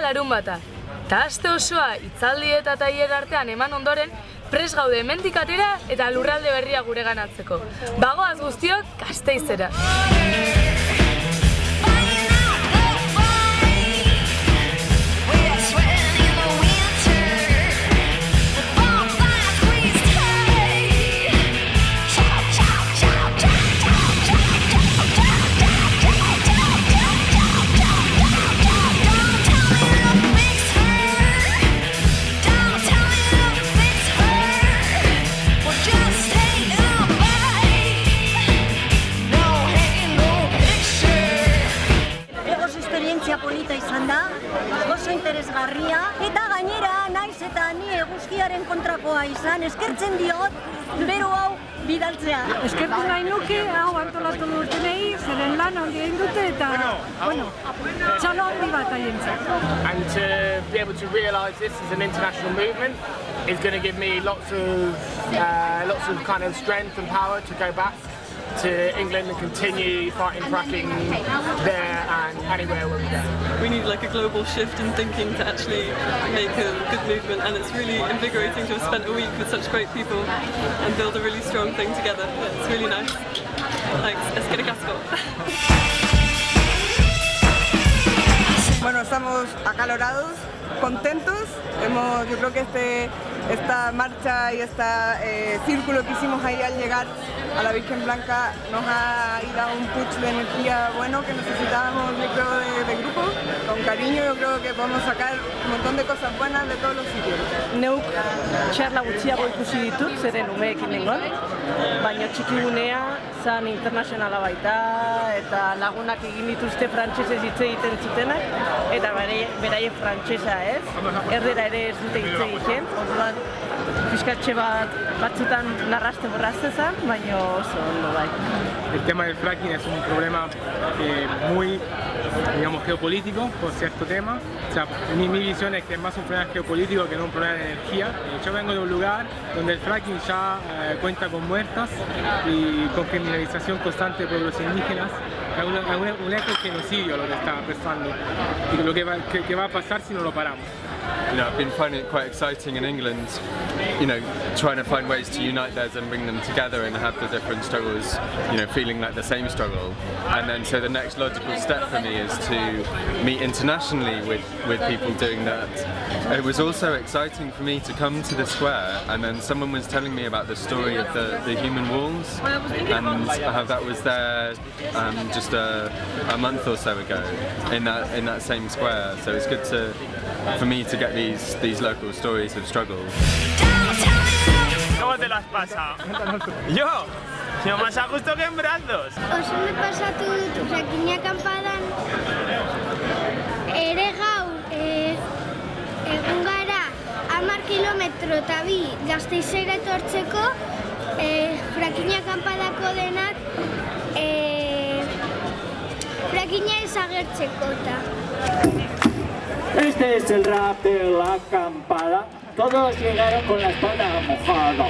larunbata. Ta aste osoa hitzaldi eta tailer artean eman ondoren, prest gaude hemendik atera eta lurralde berria gureganatzeko. Bagoaz guztiok Gasteizera. Polita izan da, oso interesgarria, eta gainera naiz eta ni eguzkiaren kontrakoa izan, eskertzen diot, bero hau bidaltzea. Eskertu nahi nuke, hau antolatu dutenei, zeren lan handi egin dute eta, txalo handi bat haientzat. And to be able to realise this is an international movement is going to give me lots of kind of strength and power to go back to England and continue fighting fracking there and anywhere where we go. We need like a global shift in thinking to actually make a good movement, and it's really invigorating to have spent a week with such great people and build a really strong thing together. It's really nice. Thanks. Eskerrik asko. Bueno, estamos acalorados, contentos. Yo creo que esta marcha y este círculo que hicimos ahí al llegar a la Virgen Blanca nos ha dado un push de energía bueno que necesitábamos, yo creo, de grupo. Con cariño yo creo que podemos sacar un montón de cosas buenas de todos los sitios. Neuk txarla gutxiago ikusi ditut, zeren umeekin nengon, baina txikigunea zan internazionala baita eta lagunak egin dituzte frantsesez hitz egiten zutenak eta beraien frantsesa ez, erdera ere ez dute hitz egiten, orduan pixkatxe batzutan narraste borraztezan, baina oso ondo bai. El tema del fracking es un problema muy, digamos, geopolítico por cierto tema. O sea, mi visión es que es más un problema geopolítico que no un problema de energía. Yo vengo de un lugar donde el fracking ya cuenta con muertas y con criminalización constante de pueblos indígenas. Un ecogenocidio lo que está pasando y lo que va a pasar si no lo paramos. You know, I've been finding it quite exciting in England, you know, trying to find ways to unite theirs and bring them together and have the different struggles, you know, feeling like the same struggle. And then so the next logical step for me is to meet internationally with people doing that. It was also exciting for me to come to the square and then someone was telling me about the story of the human walls and how that was there just a month or so ago in that same square. So it's good for me to get these local stories of struggle. ¿Cómo te lo has pasado? Yo, sino más a gusto que en brazos. Oso ondo pasatu dut Frakina kanpadan, ere gaur egun gara 10 kilometro eta 2 Gasteizera etortzeko Frakina kanpadako denak Frakina desagertzeko eta. Este es el rap de la acampada. Todos llegaron con la espalda mojada.